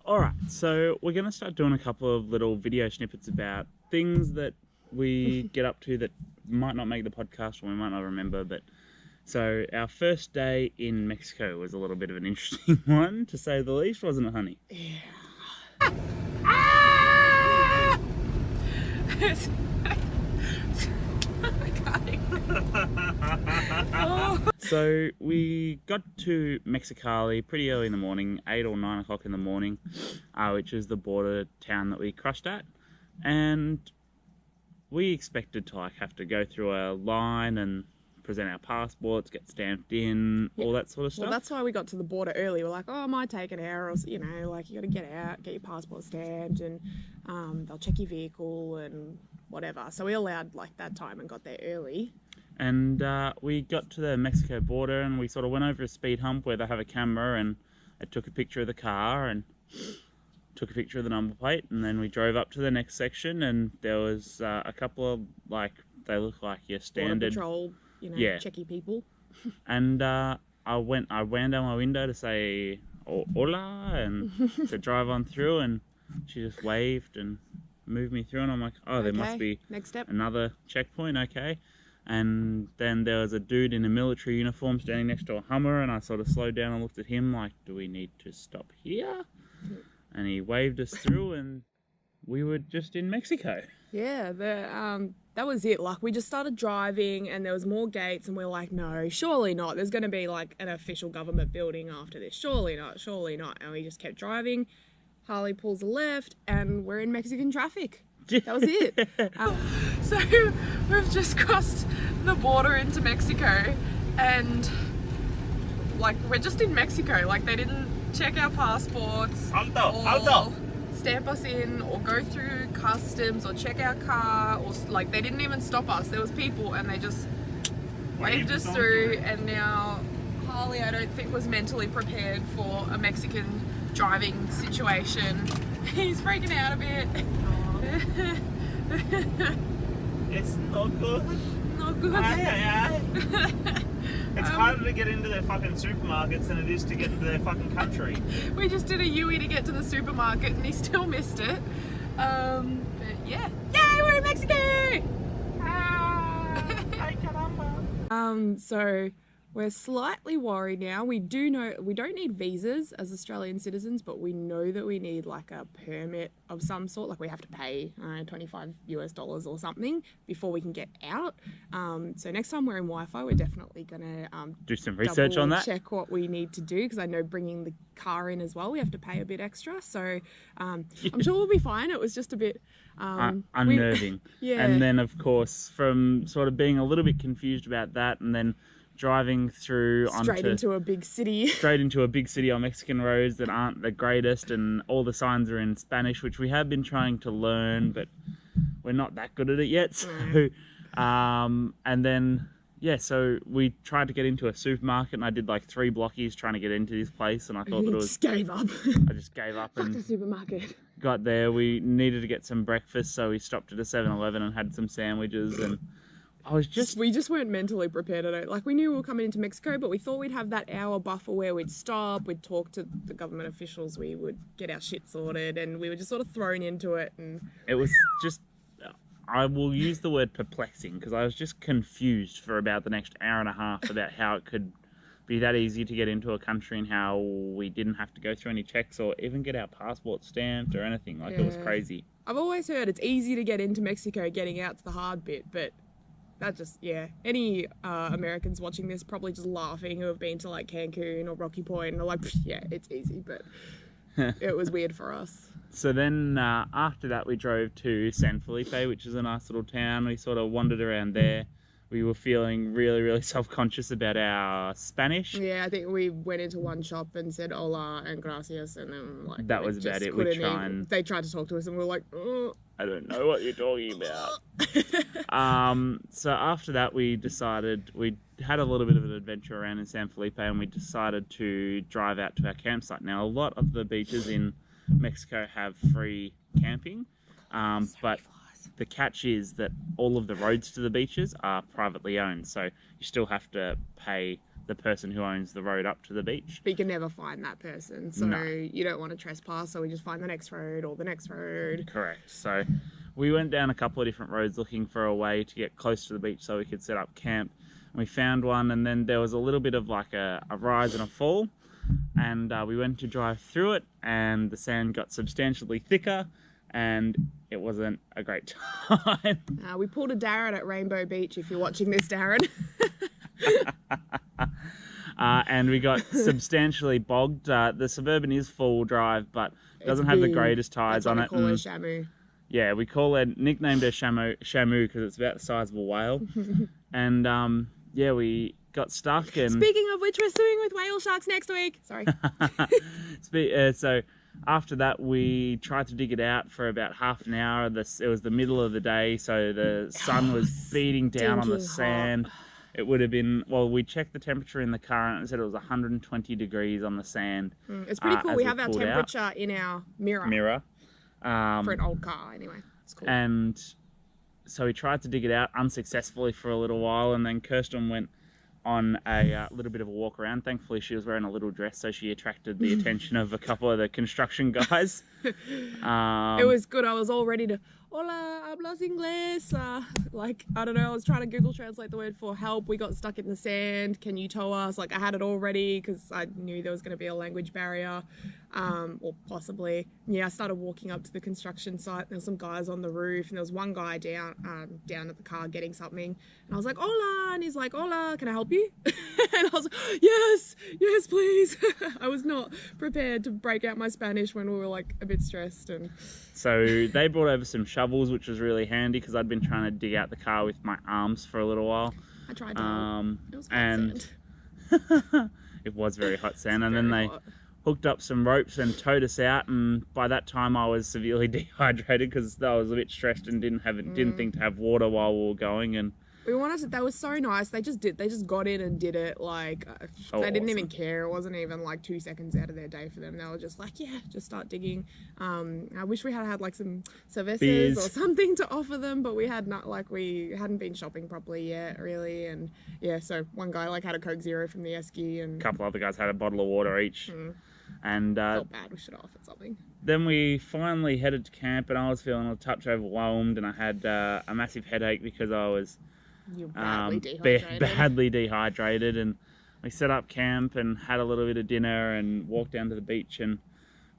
Alright, so we're going to start doing a couple of little video snippets about things that we get up to that might not make the podcast or we might not remember. But so our first day in Mexico was a little bit of an interesting one, to say the least, wasn't it, honey? Yeah. So we got to Mexicali pretty early in the morning, 8 or 9 o'clock in the morning, which is the border town that we crashed at, and we expected to have to go through a line and present our passports, get stamped in, all that sort of stuff. Well, that's why we got to the border early. We're like, oh, it might take an hour, or you got to get out, get your passport stamped, and they'll check your vehicle and whatever. So we allowed that time and got there early. And we got to the Mexico border and we sort of went over a speed hump where they have a camera, and I took a picture of the car and took a picture of the number plate, and then we drove up to the next section, and there was a couple of, they look like your standard Border patrol, checky people. And I wound down my window to say hola and to drive on through, and she just waved and moved me through, and I'm like, oh, there must be next step, another checkpoint. Okay. And then there was a dude in a military uniform standing next to a Hummer, and I sort of slowed down and looked at him like, do we need to stop here? And he waved us through, and we were just in Mexico. Yeah, that was it. We just started driving, and there was more gates, and we're like, no, surely not. There's going to be an official government building after this. Surely not, surely not. And we just kept driving. Harley pulls a left, and we're in Mexican traffic. That was it. So we've just crossed the border into Mexico, and we're just in Mexico. They didn't check our passports or stamp us in or go through customs or check our car, or they didn't even stop us. There was people, and they just waved us through. And now Harley, I don't think, was mentally prepared for a Mexican driving situation. He's freaking out a bit. It's not good. Not good. It's harder to get into their fucking supermarkets than it is to get into their fucking country. We just did a U-E to get to the supermarket, and he still missed it. But yeah. Yay, we're in Mexico! Ay, caramba. So we're slightly worried now. We do know we don't need visas as Australian citizens, but we know that we need a permit of some sort. We have to pay $25 or something before we can get out. So next time we're in Wi-Fi, we're definitely gonna do some research on that. Check what we need to do, because I know bringing the car in as well, we have to pay a bit extra. So I'm sure we'll be fine. It was just a bit unnerving. Yeah. And then of course, from sort of being a little bit confused about that, and then driving through straight into a big city on Mexican roads that aren't the greatest, and all the signs are in Spanish, which we have been trying to learn, but we're not that good at it yet. So, and then so we tried to get into a supermarket, and I did 3 blockies trying to get into this place, and I thought that it was just gave up. I just gave up. Fuck and the supermarket. Got there. We needed to get some breakfast, so we stopped at a 7-Eleven and had some sandwiches, and we just weren't mentally prepared. We knew we were coming into Mexico, but we thought we'd have that hour buffer where we'd stop, we'd talk to the government officials, we would get our shit sorted, and we were just sort of thrown into it. And it was just, I will use the word perplexing, because I was just confused for about the next hour and a half about how it could be that easy to get into a country, and how we didn't have to go through any checks or even get our passport stamped or anything. It was crazy. I've always heard it's easy to get into Mexico, getting out's the hard bit, but that just, any Americans watching this probably just laughing who have been to Cancun or Rocky Point and are like, yeah, it's easy, but it was weird for us. So then after that, we drove to San Felipe, which is a nice little town. We sort of wandered around there. We were feeling really, really self-conscious about our Spanish. Yeah, I think we went into one shop and said hola and gracias, and then that was about it. They tried to talk to us, and we were like, oh. I don't know what you're talking about. So after that, we decided, we had a little bit of an adventure around in San Felipe, and we decided to drive out to our campsite. Now, a lot of the beaches in Mexico have free camping, but the catch is that all of the roads to the beaches are privately owned, so you still have to pay the person who owns the road up to the beach. But you can never find that person, so No. you don't want to trespass, so we just find the next road or the next road. Correct. So we went down a couple of different roads looking for a way to get close to the beach so we could set up camp. And we found one, and then there was a little bit of like a rise and a fall, and we went to drive through it, and the sand got substantially thicker, and it wasn't a great time. We pulled a Darren at Rainbow Beach, if you're watching this, Darren. And we got substantially bogged. The Suburban is four-wheel drive, but it doesn't have the greatest tyres on it. That's what we call a Shamu. Yeah, we nicknamed her Shamu because it's about the size of a whale. And yeah, we got stuck. And speaking of which, we're swimming with whale sharks next week. Sorry. So after that, we tried to dig it out for about half an hour. It was the middle of the day, so the sun was beating down on the sand. It would have been, well, we checked the temperature in the car and it said it was 120 degrees on the sand. It's pretty cool. We have our temperature in our mirror. For an old car, anyway. It's cool. And so we tried to dig it out unsuccessfully for a little while, and then Kirsten went on a little bit of a walk around. Thankfully, she was wearing a little dress, so she attracted the attention of a couple of the construction guys. It was good. I was all ready to, hola, hablas inglés? I don't know, I was trying to Google translate the word for help. We got stuck in the sand. Can you tow us? Like, I had it all ready because I knew there was going to be a language barrier, or possibly. Yeah, I started walking up to the construction site. There were some guys on the roof, and there was one guy down at the car getting something. And I was like, hola, and he's like, hola, can I help you? And I was like, yes, please. I was not prepared to break out my Spanish when we were like a bit stressed. And so they brought over some shovels, which was really handy because I'd been trying to dig out the car with my arms for a little while. I tried to. It was hot and sand. It was very hot sand, and then they hooked up some ropes and towed us out. And by that time, I was severely dehydrated because I was a bit stressed and didn't think to have water while we were going. And we wanted to, they were so nice. They just got in and did it. Like, they didn't even care. It wasn't even like 2 seconds out of their day for them. They were just like, yeah, just start digging. I wish we had like some cervezas or something to offer them, but we hadn't been shopping properly yet, really. And yeah, so one guy like had a Coke Zero from the esky, and a couple other guys had a bottle of water each. And felt bad. We should have offered something. Then we finally headed to camp, and I was feeling a touch overwhelmed, and I had a massive headache because I was badly dehydrated. And we set up camp and had a little bit of dinner and walked down to the beach. And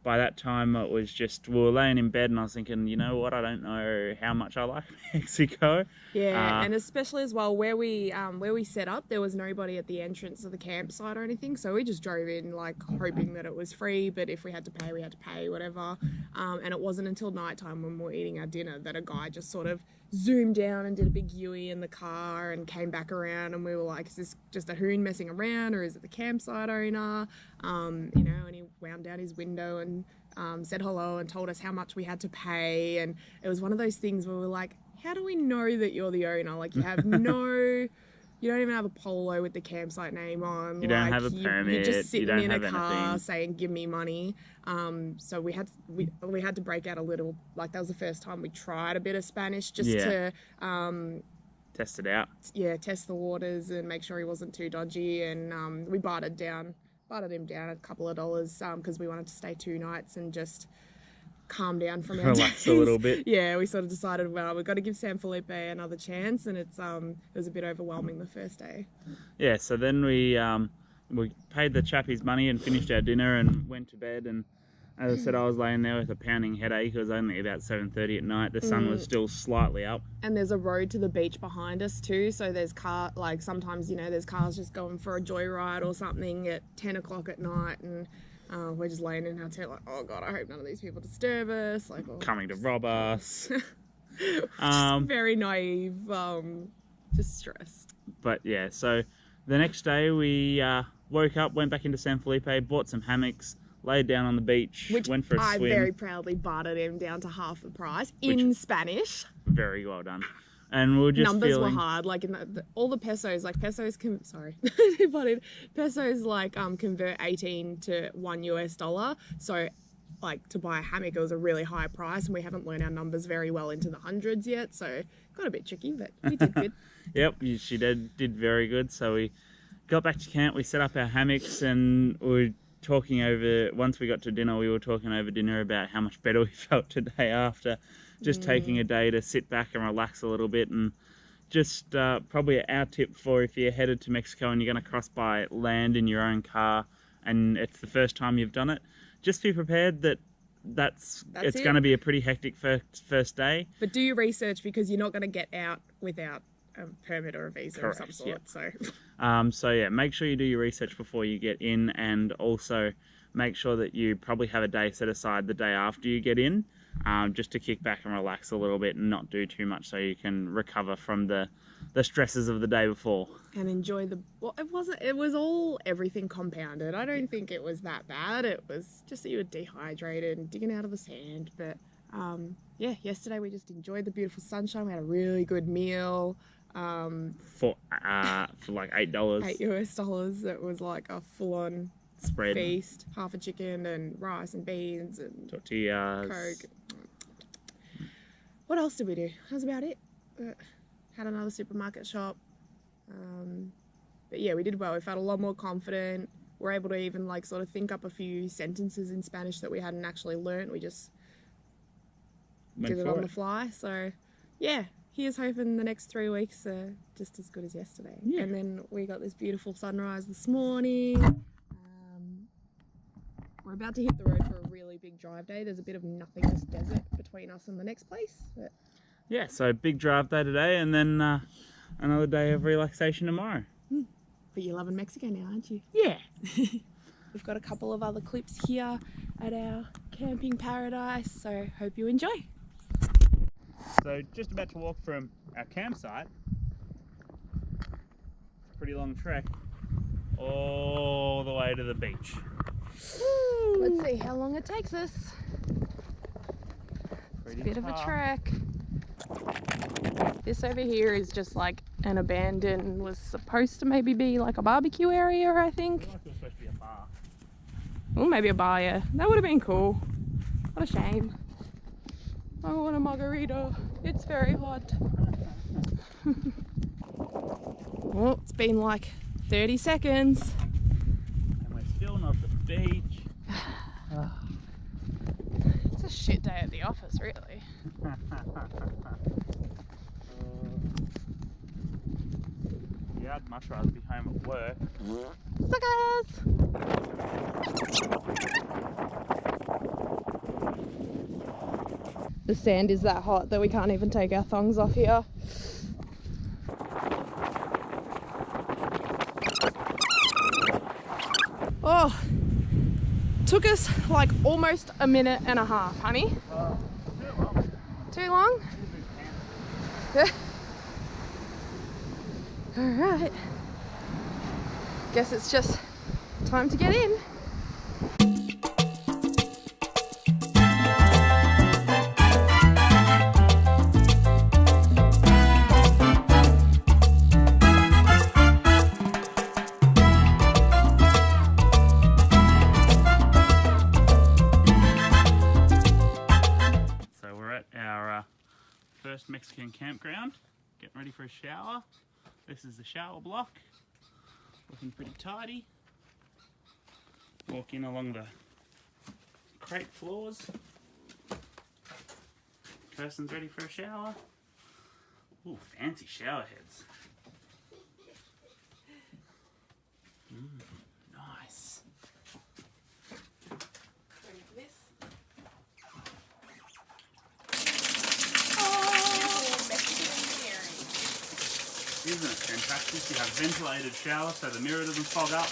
by that time it was just, we were laying in bed, and I was thinking, you know what, I don't know how much I like Mexico. Yeah, and especially as well where we set up, there was nobody at the entrance of the campsite or anything, so we just drove in like hoping that it was free, but if we had to pay, we had to pay, whatever. And it wasn't until nighttime when we were eating our dinner that a guy just sort of zoomed down and did a big Yui in the car and came back around, and we were like, is this just a hoon messing around, or is it the campsite owner? And he wound down his window and said hello and told us how much we had to pay. And it was one of those things where we're like, how do we know that you're the owner? Like, you have you don't even have a polo with the campsite name on. You don't have a permit. You're just sitting in a car anything. saying, give me money. So we had to break out a little, like that was the first time we tried a bit of Spanish just to test it out. Yeah, test the waters and make sure he wasn't too dodgy. And we bartered him down a couple of dollars because we wanted to stay 2 nights and just calm down from our relax days. a little bit. Yeah, we sort of decided, well, we've got to give San Felipe another chance, and it was a bit overwhelming the first day. Yeah, so then we paid the chap his money and finished our dinner and went to bed. And as I said, I was laying there with a pounding headache. It was only about 7:30 at night. The sun was still slightly up. And there's a road to the beach behind us too, so there's sometimes there's cars just going for a joyride or something at 10 o'clock at night, and we're just laying in our tent like, oh God, I hope none of these people disturb us. Like, coming to rob us. Just very naive, just stressed. But yeah, so the next day we woke up, went back into San Felipe, bought some hammocks, laid down on the beach, went for a swim. I very proudly bartered him down to half the price in Spanish. Very well done. And we were just numbers were hard, like in all the pesos, like pesos pesos like convert 18 to $1. So like to buy a hammock, it was a really high price, and we haven't learned our numbers very well into the hundreds yet, so got a bit tricky, but we did good. Yep, she did very good. So we got back to camp, we set up our hammocks, and we were talking over, once we got to dinner, we were talking over dinner about how much better we felt today after just taking a day to sit back and relax a little bit. And just probably our tip for if you're headed to Mexico and you're going to cross by land in your own car and it's the first time you've done it, just be prepared that it's going to be a pretty hectic first day. But do your research, because you're not going to get out without a permit or a visa. Correct, of some sort. Yeah. So yeah, make sure you do your research before you get in, and also make sure that you probably have a day set aside the day after you get in, just to kick back and relax a little bit and not do too much, so you can recover from the stresses of the day before. And enjoy it was all everything compounded. I don't think it was that bad. It was just that you were dehydrated and digging out of the sand. But yeah, yesterday we just enjoyed the beautiful sunshine. We had a really good meal. For like $8. $8. It was like a full-on spread feast. Half a chicken and rice and beans and tortillas, Coke. What else did we do? That was about it. Had another supermarket shop. But yeah, we did well. We felt a lot more confident. We're able to even like sort of think up a few sentences in Spanish that we hadn't actually learnt. We just did it on the fly. So yeah, here's hoping the next 3 weeks are just as good as yesterday. Yeah. And then we got this beautiful sunrise this morning. We're about to hit the road for a really big drive day. There's a bit of nothingness desert between us and the next place. But yeah, so big drive day today, and then another day of relaxation tomorrow. But you're loving Mexico now, aren't you? Yeah. We've got a couple of other clips here at our camping paradise, so hope you enjoy. So just about to walk from our campsite, pretty long trek, all the way to the beach. Let's see how long it takes us. Pretty Bit tough. of a trek. This over here is just like an abandoned, was supposed to maybe be like a barbecue area, I think. I feel like it was supposed to be a bar. Oh, maybe a bar, yeah. That would have been cool. What a shame. I want a margarita. It's very hot. Well, it's been like 30 seconds. And we're still not at the beach. It's a shit day at the office, really. Yeah, I'd much rather be home at work. Suckers! The sand is that hot that we can't even take our thongs off here. Oh, took us like almost a minute and a half, honey. Too long? Alright. Guess it's just time to get in. So we're at our first Mexican campground, getting ready for a shower. This is the shower block, looking pretty tidy. Walk in along the crate floors. Kirsten's ready for a shower. Ooh, fancy shower heads. Nice. Ready for this? Isn't it fantastic? You have ventilated shower so the mirror doesn't fog up.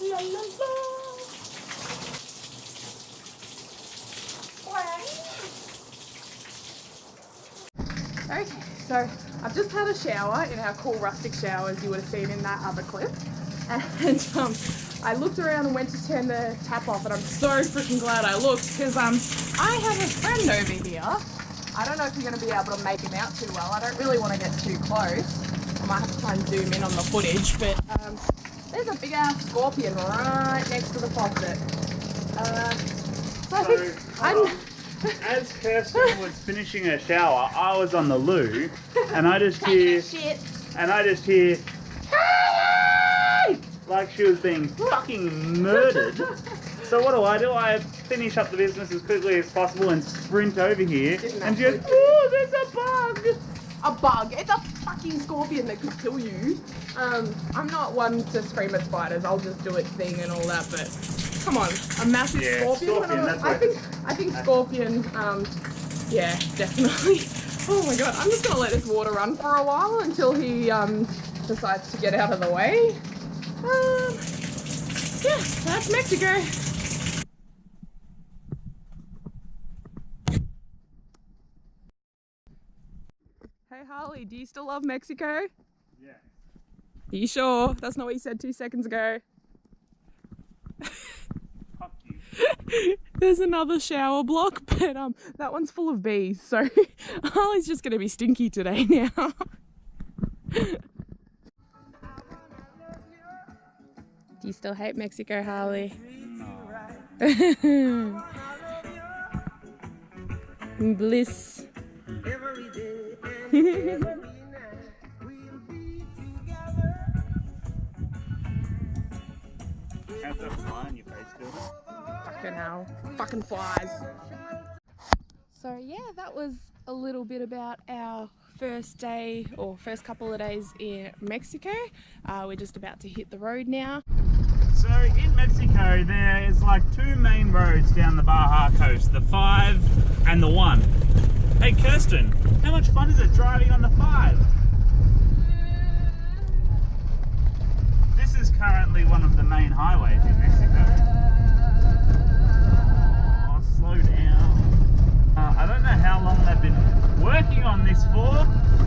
La la la. Okay, so I've just had a shower in our cool rustic showers you would have seen in that other clip, and I looked around and went to turn the tap off, and I'm so freaking glad I looked, because I have a friend over here. I don't know if you're going to be able to make him out too well. I don't really want to get too close. I might have to try and zoom in on the footage, but there's a big ass scorpion right next to the faucet. As Kirsten was finishing her shower, I was on the loo, and I just hear, "Hey!" like she was being fucking murdered. So what do? I finish up the business as quickly as possible and sprint over here, and she goes, "Oh, there's a bug!" A bug. It's a fucking scorpion that could kill you. I'm not one to scream at spiders. I'll just do its thing and all that, but come on, a massive scorpion. I think scorpion. Yeah, definitely. Oh my god, I'm just gonna let this water run for a while until he decides to get out of the way. Yeah, that's Mexico. Hey Harley, do you still love Mexico? Yeah. Are you sure? That's not what you said 2 seconds ago. Fuck you. There's another shower block, but that one's full of bees, so Harley's just gonna be stinky today now. Do you still hate Mexico, Harley? No. Bliss. How's that fly on your face doing? Fucking hell. Fucking flies. So yeah, that was a little bit about our first day or first couple of days in Mexico. We're just about to hit the road now. So in Mexico, there's like 2 main roads down the Baja coast, the 5 and the 1. Hey Kirsten, how much fun is it driving on the 5? This is currently one of the main highways in Mexico. Oh, slow down. I don't know how long they've been working on this for,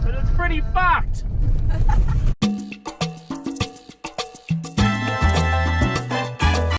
but it's pretty fucked.